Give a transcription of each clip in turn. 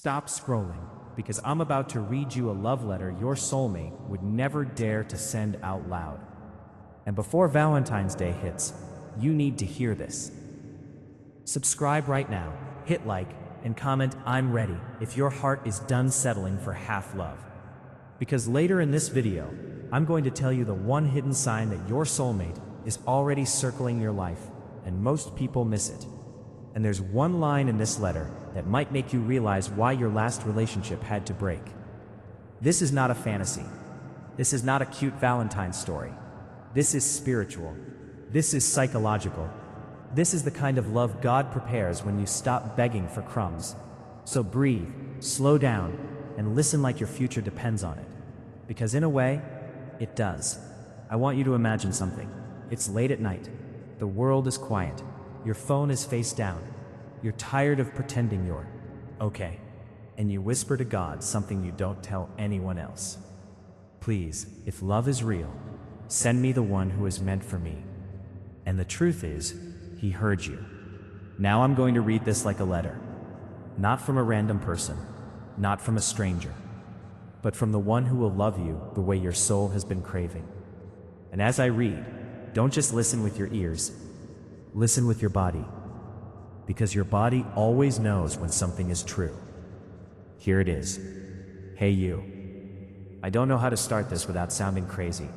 Stop scrolling, because I'm about to read you a love letter your soulmate would never dare to send out loud. And before Valentine's Day hits, you need to hear this. Subscribe right now, hit like, and comment "I'm ready" if your heart is done settling for half love. Because later in this video, I'm going to tell you the one hidden sign that your soulmate is already circling your life, and most people miss it. And there's one line in this letter that might make you realize why your last relationship had to break. This is not a fantasy. This is not a cute Valentine story. This is spiritual. This is psychological. This is the kind of love God prepares when you stop begging for crumbs. So breathe, slow down, and listen like your future depends on it. Because in a way, it does. I want you to imagine something. It's late at night. The world is quiet. Your phone is face down. You're tired of pretending you're okay. And you whisper to God something you don't tell anyone else. Please, if love is real, send me the one who is meant for me. And the truth is, he heard you. Now I'm going to read this like a letter. Not from a random person, not from a stranger, but from the one who will love you the way your soul has been craving. And as I read, don't just listen with your ears, listen with your body. Because your body always knows when something is true. Here it is. Hey you. I don't know how to start this without sounding crazy,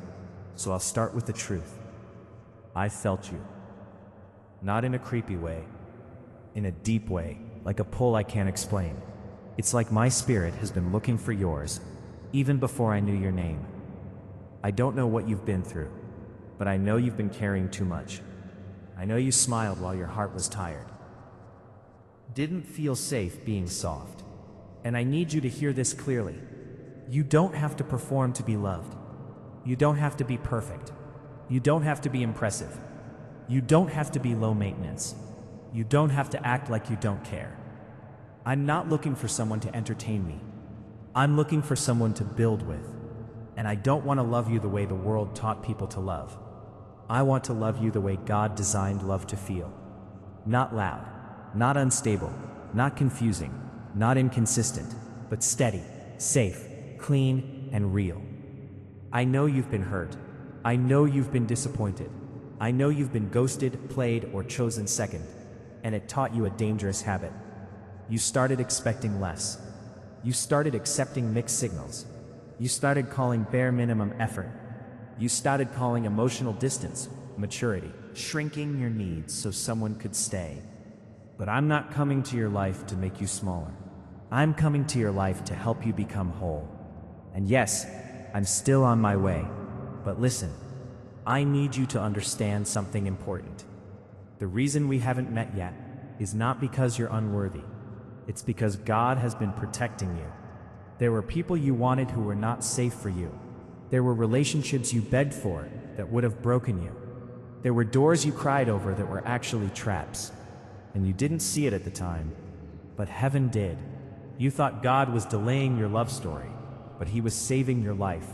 so I'll start with the truth. I felt you. Not in a creepy way, in a deep way, like a pull I can't explain. It's like my spirit has been looking for yours, even before I knew your name. I don't know what you've been through, but I know you've been carrying too much. I know you smiled while your heart was tired. Didn't feel safe being soft. And I need you to hear this clearly. You don't have to perform to be loved. You don't have to be perfect. You don't have to be impressive. You don't have to be low maintenance. You don't have to act like you don't care. I'm not looking for someone to entertain me. I'm looking for someone to build with. And I don't want to love you the way the world taught people to love. I want to love you the way God designed love to feel. Not loud, not unstable, not confusing, not inconsistent, but steady, safe, clean, and real. I know you've been hurt. I know you've been disappointed. I know you've been ghosted, played, or chosen second, and it taught you a dangerous habit. You started expecting less. You started accepting mixed signals. You started calling bare minimum effort. You started calling emotional distance maturity, shrinking your needs so someone could stay. But I'm not coming to your life to make you smaller. I'm coming to your life to help you become whole. And yes, I'm still on my way. But listen, I need you to understand something important. The reason we haven't met yet is not because you're unworthy. It's because God has been protecting you. There were people you wanted who were not safe for you. There were relationships you begged for that would have broken you. There were doors you cried over that were actually traps. And you didn't see it at the time, but heaven did. You thought God was delaying your love story, but he was saving your life.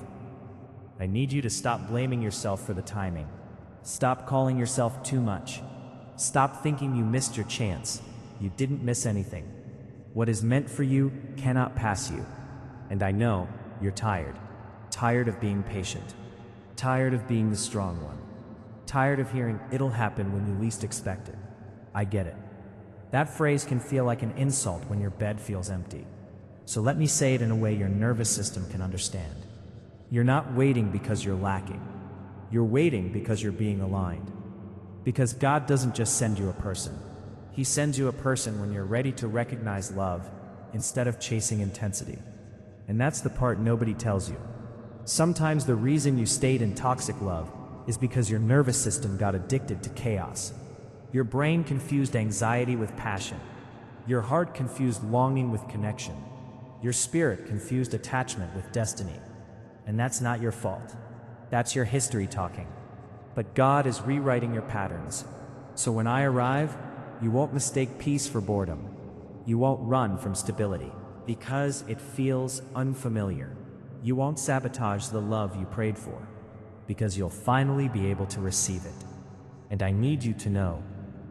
I need you to stop blaming yourself for the timing. Stop calling yourself too much. Stop thinking you missed your chance. You didn't miss anything. What is meant for you cannot pass you. And I know you're tired. Tired of being patient. Tired of being the strong one. Tired of hearing it'll happen when you least expect it. I get it. That phrase can feel like an insult when your bed feels empty. So let me say it in a way your nervous system can understand. You're not waiting because you're lacking. You're waiting because you're being aligned. Because God doesn't just send you a person. He sends you a person when you're ready to recognize love instead of chasing intensity. And that's the part nobody tells you. Sometimes the reason you stayed in toxic love is because your nervous system got addicted to chaos. Your brain confused anxiety with passion. Your heart confused longing with connection. Your spirit confused attachment with destiny. And that's not your fault. That's your history talking. But God is rewriting your patterns. So when I arrive, you won't mistake peace for boredom. You won't run from stability because it feels unfamiliar. You won't sabotage the love you prayed for because you'll finally be able to receive it. And I need you to know,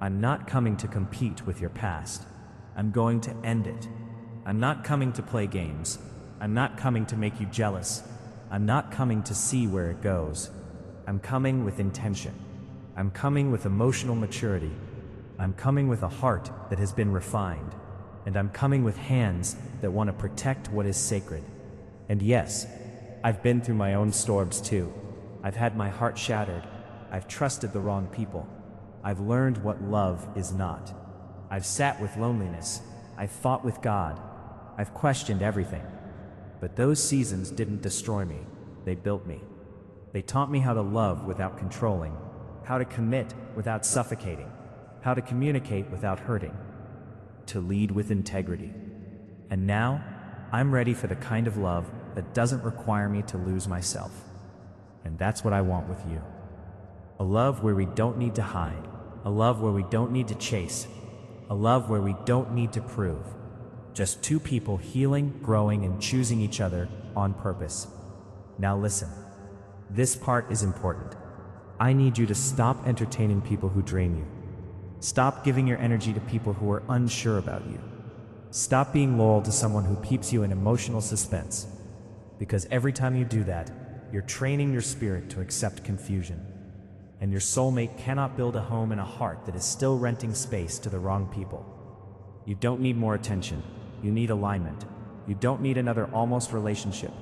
I'm not coming to compete with your past. I'm going to end it. I'm not coming to play games. I'm not coming to make you jealous. I'm not coming to see where it goes. I'm coming with intention. I'm coming with emotional maturity. I'm coming with a heart that has been refined. And I'm coming with hands that want to protect what is sacred. And yes, I've been through my own storms too. I've had my heart shattered. I've trusted the wrong people. I've learned what love is not. I've sat with loneliness. I've fought with God. I've questioned everything. But those seasons didn't destroy me. They built me. They taught me how to love without controlling, how to commit without suffocating, how to communicate without hurting, to lead with integrity. And now, I'm ready for the kind of love that doesn't require me to lose myself. And that's what I want with you. A love where we don't need to hide, a love where we don't need to chase, a love where we don't need to prove. Just two people healing, growing, and choosing each other on purpose. Now listen, this part is important. I need you to stop entertaining people who drain you. Stop giving your energy to people who are unsure about you. Stop being loyal to someone who keeps you in emotional suspense. Because every time you do that, you're training your spirit to accept confusion. And your soulmate cannot build a home in a heart that is still renting space to the wrong people. You don't need more attention. You need alignment. You don't need another almost relationship.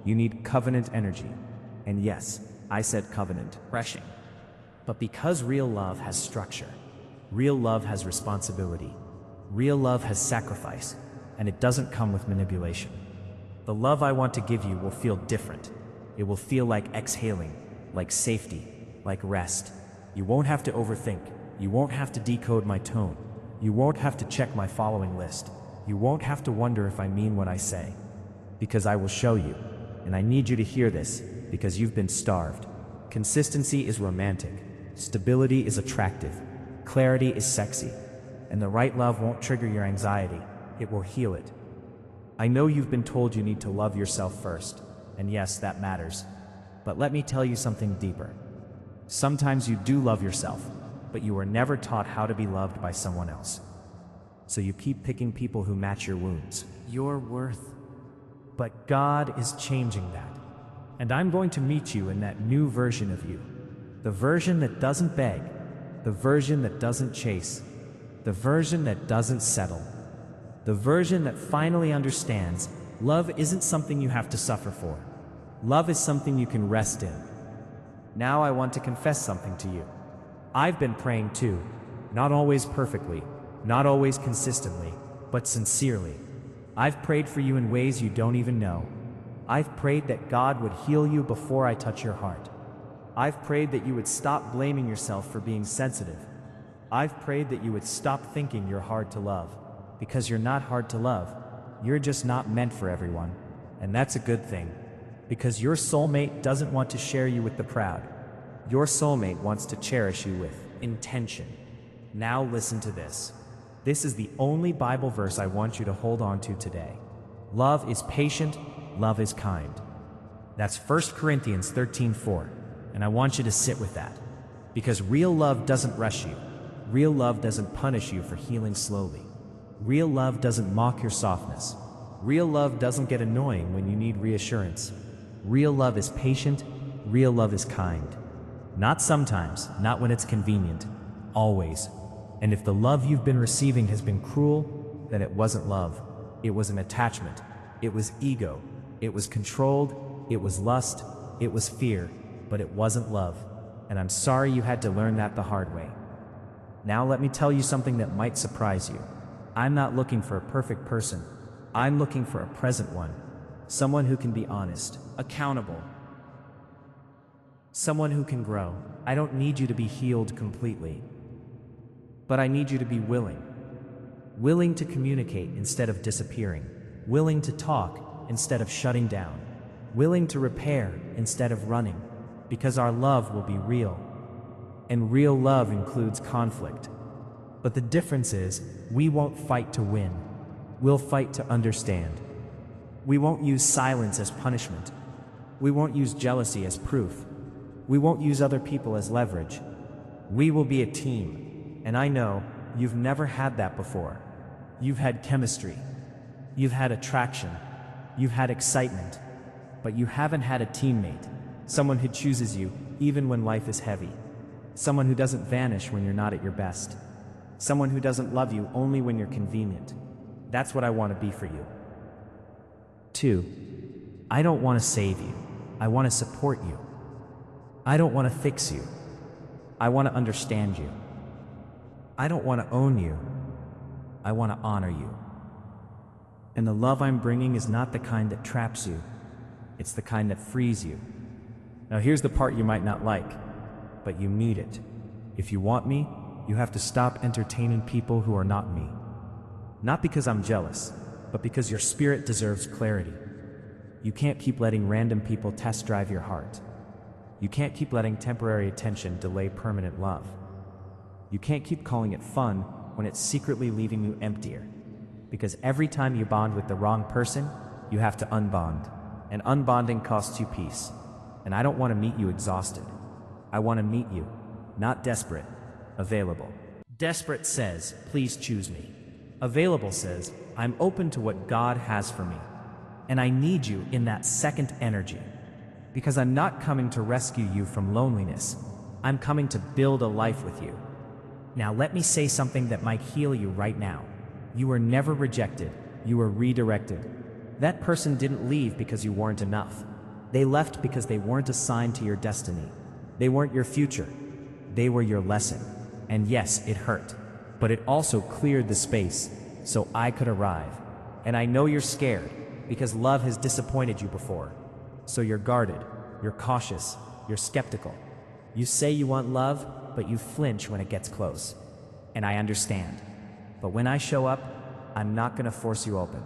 You need covenant energy. And yes, I said covenant. Refreshing. But because real love has structure, real love has responsibility, real love has sacrifice, and it doesn't come with manipulation. The love I want to give you will feel different. It will feel like exhaling, like safety, like rest. You won't have to overthink. You won't have to decode my tone. You won't have to check my following list. You won't have to wonder if I mean what I say. Because I will show you. And I need you to hear this, because you've been starved. Consistency is romantic. Stability is attractive. Clarity is sexy. And the right love won't trigger your anxiety. It will heal it. I know you've been told you need to love yourself first. And yes, that matters. But let me tell you something deeper. Sometimes you do love yourself, but you were never taught how to be loved by someone else. So you keep picking people who match your wounds. Your worth. But God is changing that. And I'm going to meet you in that new version of you. The version that doesn't beg. The version that doesn't chase. The version that doesn't settle. The version that finally understands love isn't something you have to suffer for. Love is something you can rest in. Now I want to confess something to you. I've been praying too. Not always perfectly, not always consistently, but sincerely. I've prayed for you in ways you don't even know. I've prayed that God would heal you before I touch your heart. I've prayed that you would stop blaming yourself for being sensitive. I've prayed that you would stop thinking you're hard to love. Because you're not hard to love. You're just not meant for everyone. And that's a good thing. Because your soulmate doesn't want to share you with the proud. Your soulmate wants to cherish you with intention. Now listen to this. This is the only Bible verse I want you to hold on to today. Love is patient, love is kind. That's 1 Corinthians 13:4. And I want you to sit with that. Because real love doesn't rush you. Real love doesn't punish you for healing slowly. Real love doesn't mock your softness. Real love doesn't get annoying when you need reassurance. Real love is patient. Real love is kind. Not sometimes, not when it's convenient. Always. And if the love you've been receiving has been cruel, then it wasn't love. It was an attachment. It was ego. It was controlled. It was lust. It was fear. But it wasn't love. And I'm sorry you had to learn that the hard way. Now let me tell you something that might surprise you. I'm not looking for a perfect person. I'm looking for a present one. Someone who can be honest, accountable. Someone who can grow. I don't need you to be healed completely. But I need you to be willing. Willing to communicate instead of disappearing. Willing to talk instead of shutting down. Willing to repair instead of running. Because our love will be real. And real love includes conflict. But the difference is, we won't fight to win. We'll fight to understand. We won't use silence as punishment. We won't use jealousy as proof. We won't use other people as leverage. We will be a team. And I know you've never had that before. You've had chemistry. You've had attraction, you've had excitement, but you haven't had a teammate, someone who chooses you even when life is heavy, someone who doesn't vanish when you're not at your best, someone who doesn't love you only when you're convenient. That's what I want to be for you. 2. I don't want to save you. I want to support you. I don't want to fix you. I want to understand you. I don't want to own you. I want to honor you. And the love I'm bringing is not the kind that traps you. It's the kind that frees you. Now here's the part you might not like, but you need it. If you want me, you have to stop entertaining people who are not me. Not because I'm jealous, but because your spirit deserves clarity. You can't keep letting random people test drive your heart. You can't keep letting temporary attention delay permanent love. You can't keep calling it fun when it's secretly leaving you emptier. Because every time you bond with the wrong person, you have to unbond. And unbonding costs you peace. And I don't want to meet you exhausted. I want to meet you, not desperate, available. Desperate says, please choose me. Available says, I'm open to what God has for me. And I need you in that second energy. Because I'm not coming to rescue you from loneliness. I'm coming to build a life with you. Now let me say something that might heal you right now. You were never rejected. You were redirected. That person didn't leave because you weren't enough. They left because they weren't assigned to your destiny. They weren't your future. They were your lesson. And yes, it hurt. But it also cleared the space so I could arrive. And I know you're scared because love has disappointed you before. So you're guarded, you're cautious, you're skeptical. You say you want love, but you flinch when it gets close. And I understand. But when I show up, I'm not going to force you open.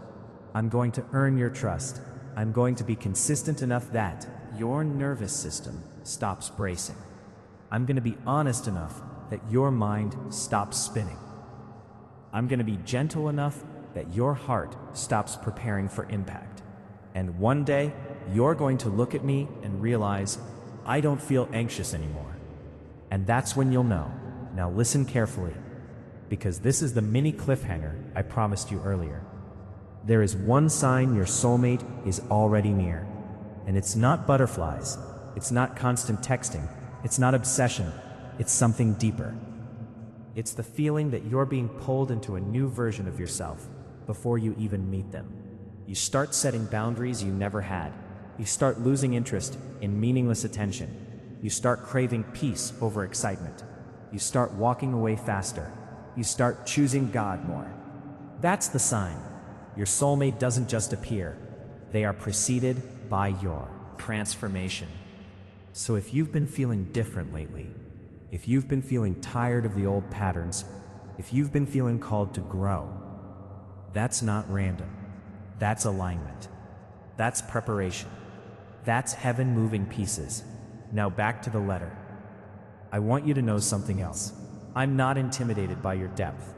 I'm going to earn your trust. I'm going to be consistent enough that your nervous system stops bracing. I'm going to be honest enough that your mind stops spinning. I'm going to be gentle enough that your heart stops preparing for impact. And one day, you're going to look at me and realize, I don't feel anxious anymore. And that's when you'll know. Now listen carefully, because this is the mini cliffhanger I promised you earlier. There is one sign your soulmate is already near. And it's not butterflies. It's not constant texting. It's not obsession. It's something deeper. It's the feeling that you're being pulled into a new version of yourself before you even meet them. You start setting boundaries you never had. You start losing interest in meaningless attention. You start craving peace over excitement. You start walking away faster. You start choosing God more. That's the sign. Your soulmate doesn't just appear. They are preceded by your transformation. So if you've been feeling different lately, if you've been feeling tired of the old patterns, if you've been feeling called to grow, that's not random. That's alignment. That's preparation. That's heaven moving pieces. Now back to the letter. I want you to know something else. I'm not intimidated by your depth.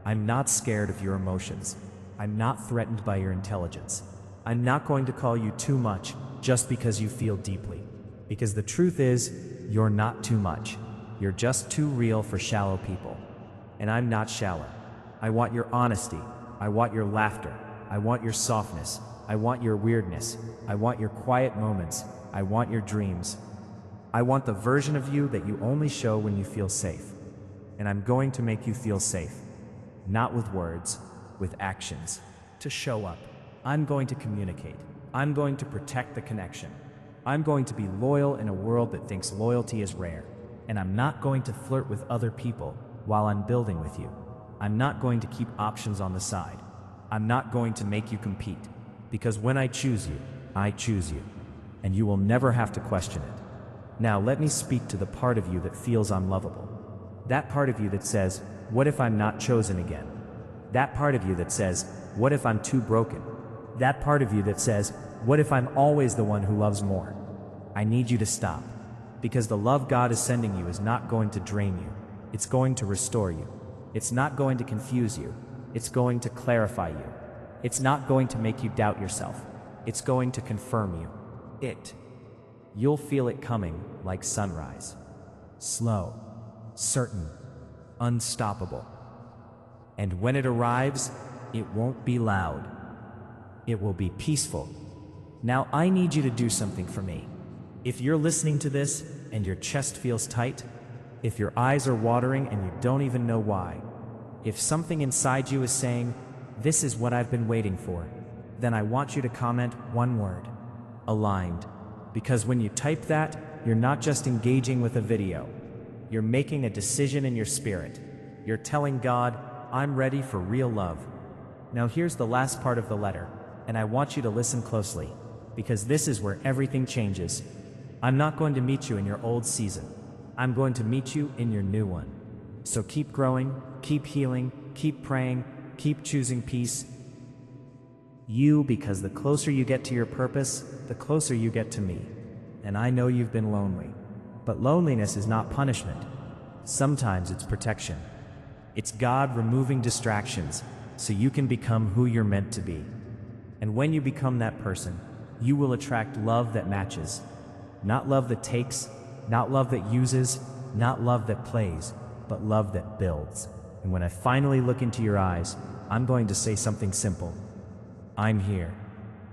I'm not scared of your emotions. I'm not threatened by your intelligence. I'm not going to call you too much just because you feel deeply. Because the truth is, you're not too much. You're just too real for shallow people. And I'm not shallow. I want your honesty. I want your laughter. I want your softness. I want your weirdness. I want your quiet moments. I want your dreams. I want the version of you that you only show when you feel safe. And I'm going to make you feel safe. Not with words, with actions. To show up. I'm going to communicate. I'm going to protect the connection. I'm going to be loyal in a world that thinks loyalty is rare. And I'm not going to flirt with other people while I'm building with you. I'm not going to keep options on the side. I'm not going to make you compete. Because when I choose you, I choose you. And you will never have to question it. Now let me speak to the part of you that feels unlovable. That part of you that says, what if I'm not chosen again? That part of you that says, what if I'm too broken? That part of you that says, what if I'm always the one who loves more? I need you to stop. Because the love God is sending you is not going to drain you. It's going to restore you. It's not going to confuse you. It's going to clarify you. It's not going to make you doubt yourself. It's going to confirm you. You'll feel it coming like sunrise. Slow, certain, unstoppable. And when it arrives, it won't be loud. It will be peaceful. Now I need you to do something for me. If you're listening to this and your chest feels tight, if your eyes are watering and you don't even know why, if something inside you is saying, "This is what I've been waiting for," then I want you to comment one word: aligned. Because when you type that, you're not just engaging with a video. You're making a decision in your spirit. You're telling God, "I'm ready for real love." Now here's the last part of the letter, and I want you to listen closely, because this is where everything changes. I'm not going to meet you in your old season. I'm going to meet you in your new one. So keep growing, keep healing, keep praying, keep choosing peace. Because the closer you get to your purpose, the closer you get to me. And I know you've been lonely. But loneliness is not punishment. Sometimes it's protection. It's God removing distractions so you can become who you're meant to be. And when you become that person, you will attract love that matches. Not love that takes, not love that uses, not love that plays, but love that builds. And when I finally look into your eyes, I'm going to say something simple. I'm here.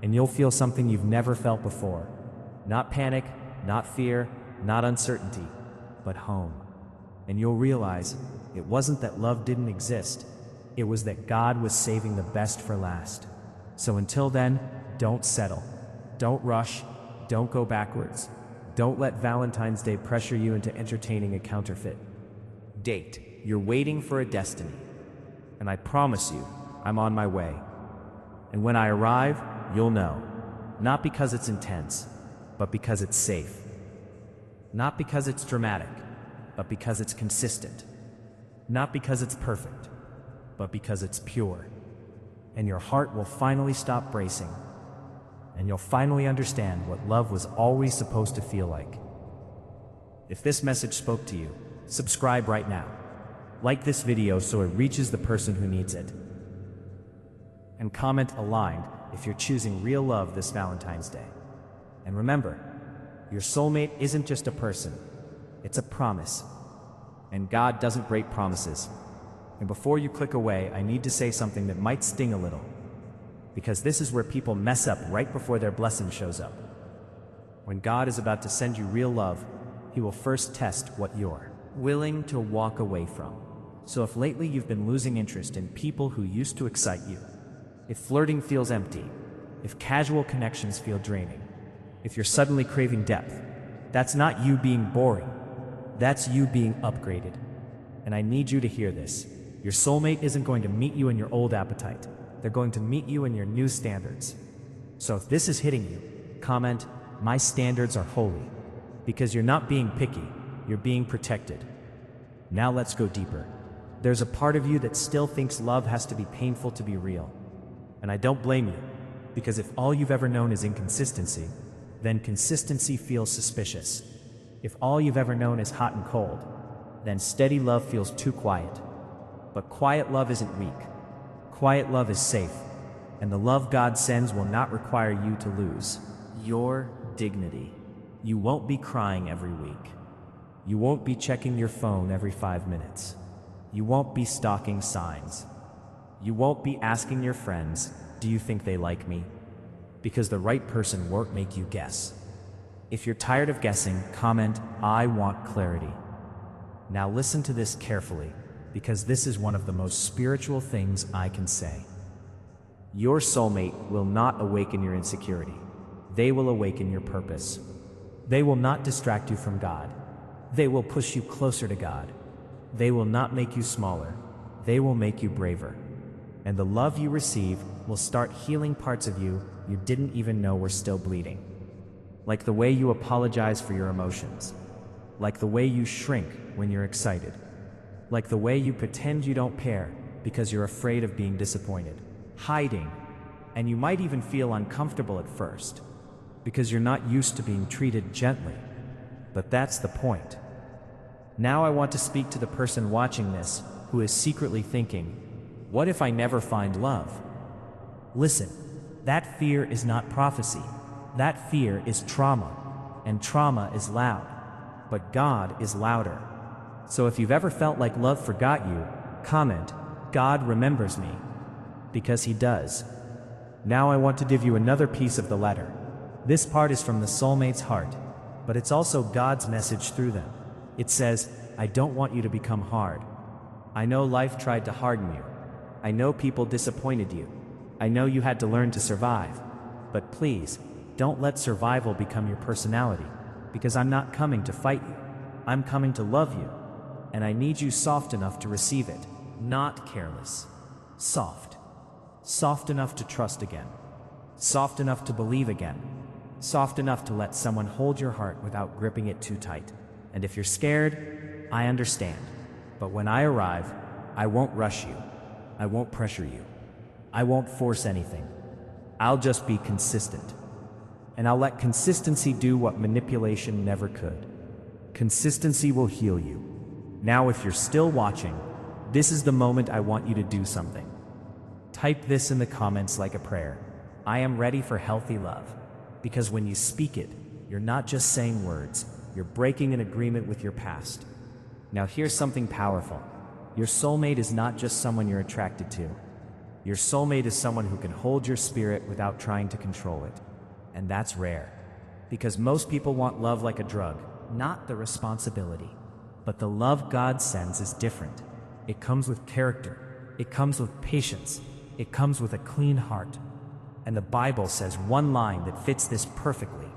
And you'll feel something you've never felt before. Not panic, not fear, not uncertainty, but home. And you'll realize it wasn't that love didn't exist. It was that God was saving the best for last. So until then, don't settle. Don't rush. Don't go backwards. Don't let Valentine's Day pressure you into entertaining a counterfeit date. You're waiting for a destiny. And I promise you, I'm on my way. And when I arrive, you'll know. Not because it's intense, but because it's safe. Not because it's dramatic, but because it's consistent. Not because it's perfect, but because it's pure. And your heart will finally stop bracing. And you'll finally understand what love was always supposed to feel like. If this message spoke to you, subscribe right now. Like this video so it reaches the person who needs it. And comment aligned if you're choosing real love this Valentine's Day. And remember, your soulmate isn't just a person, it's a promise. And God doesn't break promises. And before you click away, I need to say something that might sting a little. Because this is where people mess up right before their blessing shows up. When God is about to send you real love, He will first test what you're willing to walk away from. So if lately you've been losing interest in people who used to excite you, if flirting feels empty, if casual connections feel draining, if you're suddenly craving depth, that's not you being boring. That's you being upgraded. And I need you to hear this. Your soulmate isn't going to meet you in your old appetite. They're going to meet you in your new standards. So if this is hitting you, comment, "My standards are holy." Because you're not being picky, you're being protected. Now let's go deeper. There's a part of you that still thinks love has to be painful to be real. And I don't blame you, because if all you've ever known is inconsistency, then consistency feels suspicious. If all you've ever known is hot and cold, then steady love feels too quiet. But quiet love isn't weak. Quiet love is safe, and the love God sends will not require you to lose your dignity. You won't be crying every week. You won't be checking your phone every 5 minutes. You won't be stalking signs. You won't be asking your friends, "Do you think they like me?" Because the right person won't make you guess. If you're tired of guessing, comment, "I want clarity." Now listen to this carefully, because this is one of the most spiritual things I can say. Your soulmate will not awaken your insecurity. They will awaken your purpose. They will not distract you from God. They will push you closer to God. They will not make you smaller. They will make you braver. And the love you receive will start healing parts of you you didn't even know were still bleeding. Like the way you apologize for your emotions. Like the way you shrink when you're excited. Like the way you pretend you don't care because you're afraid of being disappointed. Hiding. And you might even feel uncomfortable at first because you're not used to being treated gently. But that's the point. Now I want to speak to the person watching this who is secretly thinking, "What if I never find love?" Listen, that fear is not prophecy. That fear is trauma, and trauma is loud, but God is louder. So if you've ever felt like love forgot you, comment, "God remembers me," because He does. Now I want to give you another piece of the letter. This part is from the soulmate's heart, but it's also God's message through them. It says, I don't want you to become hard. I know life tried to harden you. I know people disappointed you. I know you had to learn to survive. But please, don't let survival become your personality, because I'm not coming to fight you. I'm coming to love you, and I need you soft enough to receive it, not careless. Soft. Soft enough to trust again. Soft enough to believe again. Soft enough to let someone hold your heart without gripping it too tight. And if you're scared, I understand. But when I arrive, I won't rush you. I won't pressure you. I won't force anything. I'll just be consistent. And I'll let consistency do what manipulation never could. Consistency will heal you. Now, if you're still watching, this is the moment I want you to do something. Type this in the comments like a prayer. I am ready for healthy love. Because when you speak it, you're not just saying words, you're breaking an agreement with your past. Now here's something powerful. Your soulmate is not just someone you're attracted to. Your soulmate is someone who can hold your spirit without trying to control it. And that's rare. Because most people want love like a drug, not the responsibility. But the love God sends is different. It comes with character. It comes with patience. It comes with a clean heart. And the Bible says one line that fits this perfectly.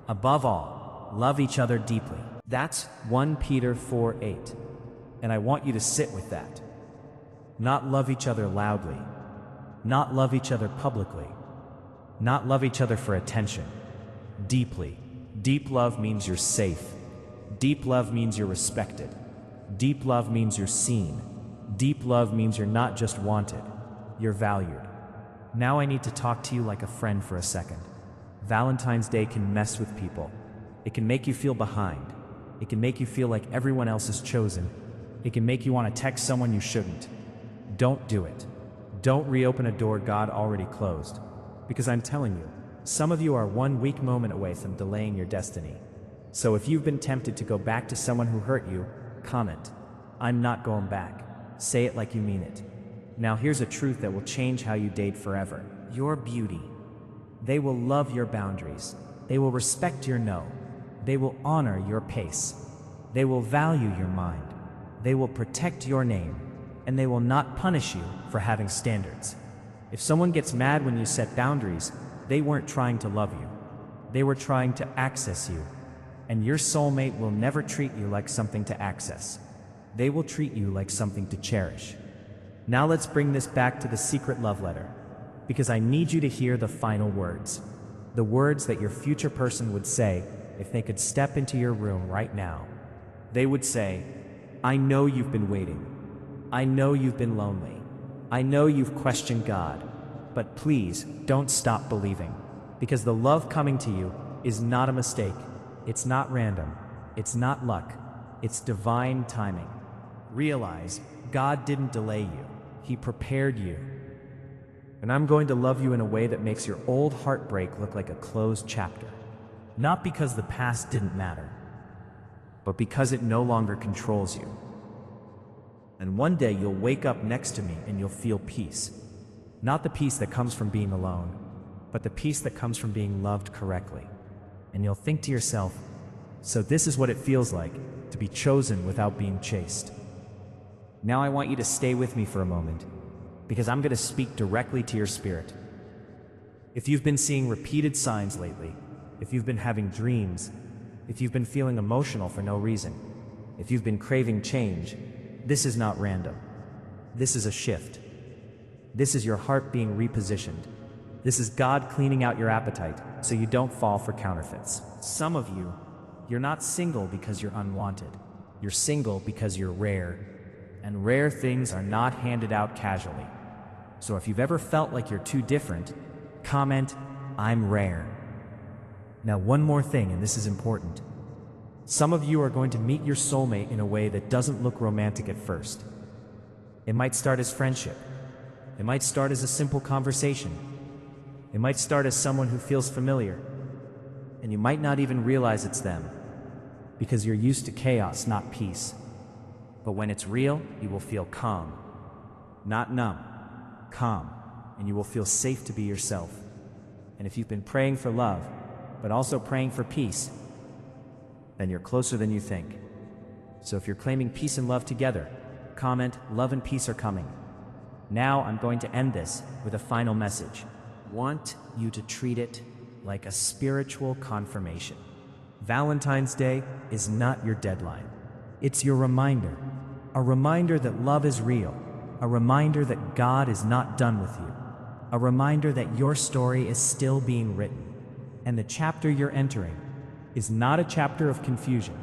Above all, love each other deeply. That's 1 Peter 4:8. And I want you to sit with that. Not love each other loudly. Not love each other publicly. Not love each other for attention. Deeply. Deep love means you're safe. Deep love means you're respected. Deep love means you're seen. Deep love means you're not just wanted. You're valued. Now I need to talk to you like a friend for a second. Valentine's Day can mess with people. It can make you feel behind. It can make you feel like everyone else is chosen. It can make you want to text someone you shouldn't. Don't do it. Don't reopen a door God already closed. Because I'm telling you, some of you are one weak moment away from delaying your destiny. So if you've been tempted to go back to someone who hurt you, comment, I'm not going back. Say it like you mean it. Now here's a truth that will change how you date forever. Your beauty. They will love your boundaries. They will respect your no. They will honor your pace. They will value your mind. They will protect your name. And they will not punish you for having standards. If someone gets mad when you set boundaries, they weren't trying to love you. They were trying to access you. And your soulmate will never treat you like something to access. They will treat you like something to cherish. Now let's bring this back to the secret love letter, because I need you to hear the final words. The words that your future person would say if they could step into your room right now. They would say, I know you've been waiting. I know you've been lonely. I know you've questioned God. But please, don't stop believing. Because the love coming to you is not a mistake. It's not random. It's not luck. It's divine timing. Realize, God didn't delay you. He prepared you. And I'm going to love you in a way that makes your old heartbreak look like a closed chapter. Not because the past didn't matter, but because it no longer controls you. And one day you'll wake up next to me and you'll feel peace. Not the peace that comes from being alone, but the peace that comes from being loved correctly. And you'll think to yourself, so this is what it feels like to be chosen without being chased. Now I want you to stay with me for a moment, because I'm going to speak directly to your spirit. If you've been seeing repeated signs lately, if you've been having dreams, if you've been feeling emotional for no reason, if you've been craving change, this is not random. This is a shift. This is your heart being repositioned. This is God cleaning out your appetite so you don't fall for counterfeits. Some of you, you're not single because you're unwanted. You're single because you're rare. And rare things are not handed out casually. So if you've ever felt like you're too different, comment, I'm rare. Now one more thing, and this is important. Some of you are going to meet your soulmate in a way that doesn't look romantic at first. It might start as friendship. It might start as a simple conversation. It might start as someone who feels familiar. And you might not even realize it's them, because you're used to chaos, not peace. But when it's real, you will feel calm. Not numb, calm. and you will feel safe to be yourself. And if you've been praying for love, but also praying for peace, then you're closer than you think. So if you're claiming peace and love together, comment, "Love and peace are coming." Now I'm going to end this with a final message. Want you to treat it like a spiritual confirmation. Valentine's Day is not your deadline. It's your reminder. A reminder that love is real. A reminder that God is not done with you. A reminder that your story is still being written. And the chapter you're entering is not a chapter of confusion.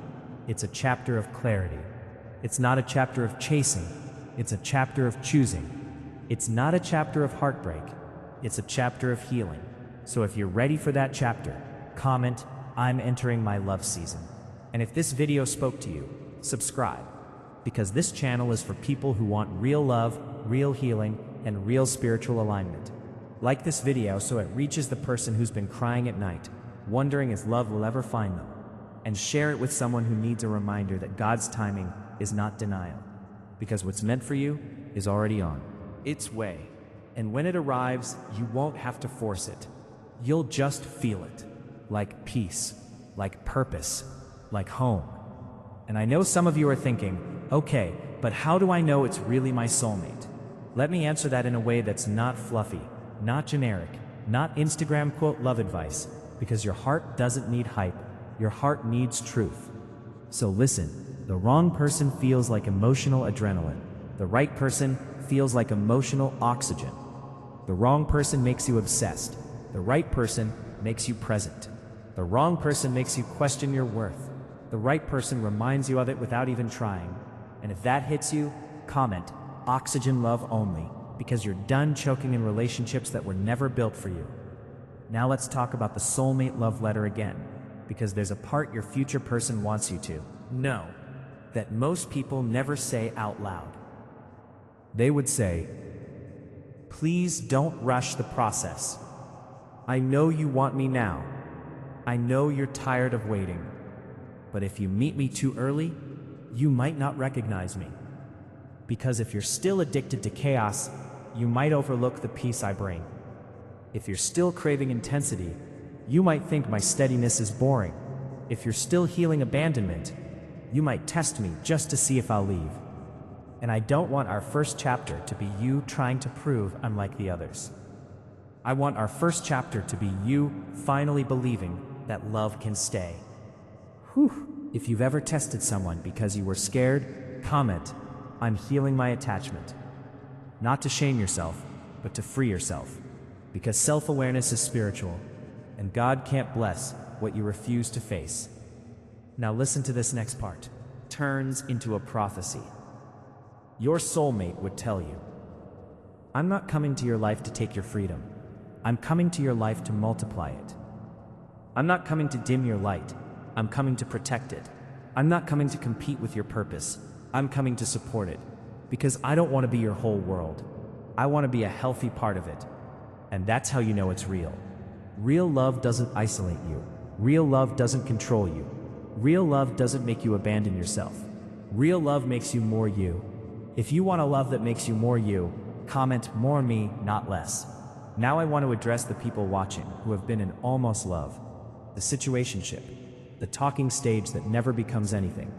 It's a chapter of clarity. It's not a chapter of chasing. It's a chapter of choosing. It's not a chapter of heartbreak. It's a chapter of healing. So if you're ready for that chapter, comment, "I'm entering my love season." And if this video spoke to you, subscribe, because this channel is for people who want real love, real healing, and real spiritual alignment. Like this video so it reaches the person who's been crying at night, wondering if love will ever find them. And share it with someone who needs a reminder that God's timing is not denial, because what's meant for you is already on its way. And when it arrives, you won't have to force it. You'll just feel it, like peace, like purpose, like home. And I know some of you are thinking, okay, but how do I know it's really my soulmate? Let me answer that in a way that's not fluffy, not generic, not Instagram quote love advice, because your heart doesn't need hype, your heart needs truth. So listen, the wrong person feels like emotional adrenaline. The right person feels like emotional oxygen. The wrong person makes you obsessed. The right person makes you present. The wrong person makes you question your worth. The right person reminds you of it without even trying. And if that hits you, comment, "Oxygen love only," because you're done choking in relationships that were never built for you. Now let's talk about the soulmate love letter again, because there's a part your future person wants you to know that most people never say out loud. They would say, "Please don't rush the process. I know you want me now. I know you're tired of waiting. But if you meet me too early, you might not recognize me. Because if you're still addicted to chaos, you might overlook the peace I bring. If you're still craving intensity, you might think my steadiness is boring. If you're still healing abandonment, you might test me just to see if I'll leave." And I don't want our first chapter to be you trying to prove I'm like the others. I want our first chapter to be you finally believing that love can stay. Whew. If you've ever tested someone because you were scared, comment, "I'm healing my attachment." Not to shame yourself, but to free yourself. Because self-awareness is spiritual, and God can't bless what you refuse to face. Now listen to this next part. Turns into a prophecy. Your soulmate would tell you, "I'm not coming to your life to take your freedom. I'm coming to your life to multiply it. I'm not coming to dim your light. I'm coming to protect it. I'm not coming to compete with your purpose. I'm coming to support it. Because I don't want to be your whole world. I want to be a healthy part of it." And that's how you know it's real. Real love doesn't isolate you. Real love doesn't control you. Real love doesn't make you abandon yourself. Real love makes you more you. If you want a love that makes you more you, comment "more me, not less." Now I want to address the people watching who have been in almost love, the situationship, the talking stage that never becomes anything,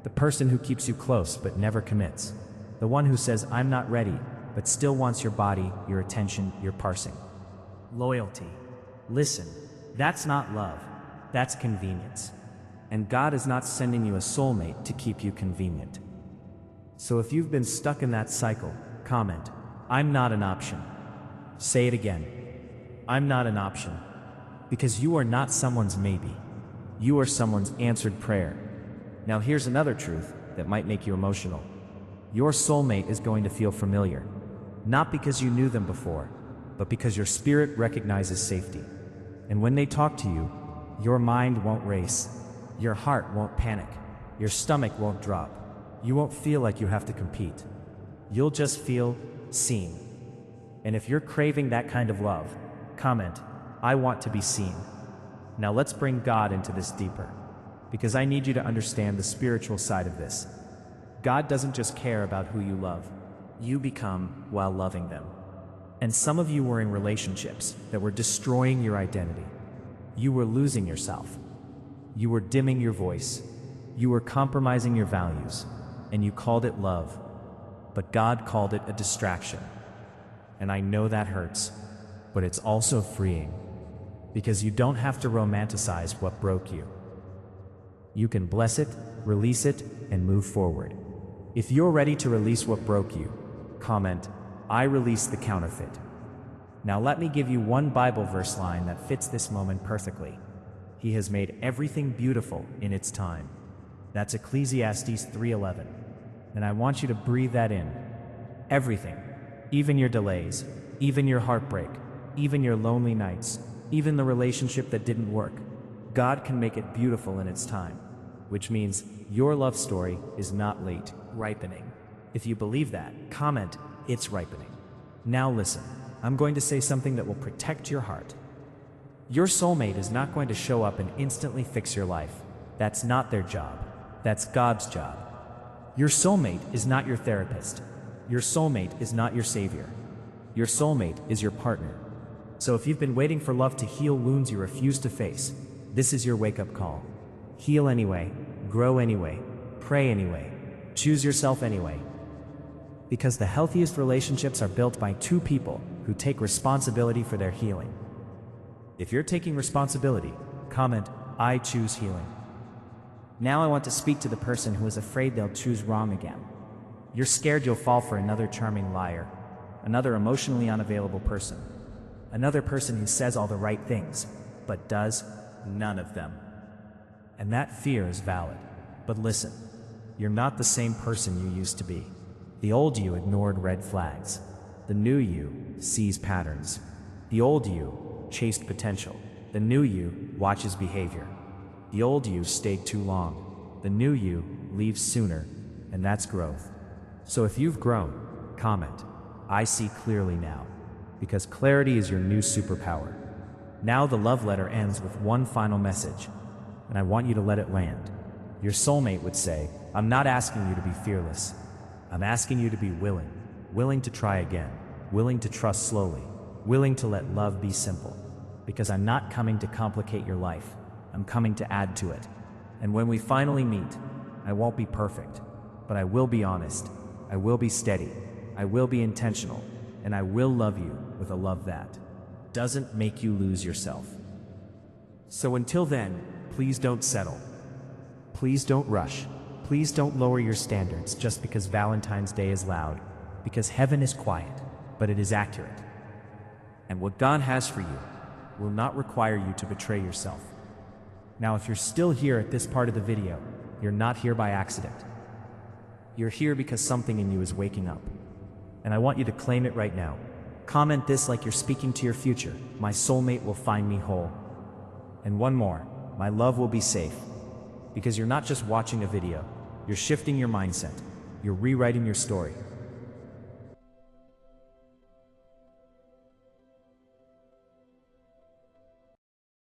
the person who keeps you close but never commits, the one who says "I'm not ready," but still wants your body, your attention, your parsing. Loyalty. Listen, that's not love, that's convenience. And God is not sending you a soulmate to keep you convenient. So if you've been stuck in that cycle, comment, "I'm not an option." Say it again. I'm not an option. Because you are not someone's maybe. You are someone's answered prayer. Now here's another truth that might make you emotional. Your soulmate is going to feel familiar. Not because you knew them before, but because your spirit recognizes safety. And when they talk to you, your mind won't race. Your heart won't panic. Your stomach won't drop. You won't feel like you have to compete. You'll just feel seen. And if you're craving that kind of love, comment, "I want to be seen." Now let's bring God into this deeper, because I need you to understand the spiritual side of this. God doesn't just care about who you love. You become while loving them. And some of you were in relationships that were destroying your identity. You were losing yourself. You were dimming your voice. You were compromising your values, and you called it love. But God called it a distraction. And I know that hurts, but it's also freeing, because you don't have to romanticize what broke you. You can bless it, release it, and move forward. If you're ready to release what broke you, comment, "I release the counterfeit." Now let me give you one Bible verse line that fits this moment perfectly. He has made everything beautiful in its time. That's Ecclesiastes 3:11. And I want you to breathe that in. Everything, even your delays, even your heartbreak, even your lonely nights, even the relationship that didn't work, God can make it beautiful in its time, which means your love story is not late, ripening. If you believe that, comment, "It's ripening." Now listen, I'm going to say something that will protect your heart. Your soulmate is not going to show up and instantly fix your life. That's not their job. That's God's job. Your soulmate is not your therapist. Your soulmate is not your savior. Your soulmate is your partner. So if you've been waiting for love to heal wounds you refuse to face, this is your wake-up call. Heal anyway, grow anyway, pray anyway, choose yourself anyway. Because the healthiest relationships are built by two people who take responsibility for their healing. If you're taking responsibility, comment, "I choose healing." Now I want to speak to the person who is afraid they'll choose wrong again. You're scared you'll fall for another charming liar, another emotionally unavailable person, another person who says all the right things, but does none of them. And that fear is valid. But listen, you're not the same person you used to be. The old you ignored red flags. The new you sees patterns. The old you chased potential. The new you watches behavior. The old you stayed too long. The new you leaves sooner, and that's growth. So if you've grown, comment, "I see clearly now," because clarity is your new superpower. Now the love letter ends with one final message, and I want you to let it land. Your soulmate would say, "I'm not asking you to be fearless. I'm asking you to be willing, willing to try again, willing to trust slowly, willing to let love be simple. Because I'm not coming to complicate your life. I'm coming to add to it. And when we finally meet, I won't be perfect, but I will be honest. I will be steady. I will be intentional. And I will love you with a love that doesn't make you lose yourself." So until then, please don't settle. Please don't rush. Please don't lower your standards just because Valentine's Day is loud, because heaven is quiet, but it is accurate. And what God has for you will not require you to betray yourself. Now, if you're still here at this part of the video, you're not here by accident. You're here because something in you is waking up. And I want you to claim it right now. Comment this like you're speaking to your future. "My soulmate will find me whole." And one more, "My love will be safe." Because you're not just watching a video, you're shifting your mindset. You're rewriting your story.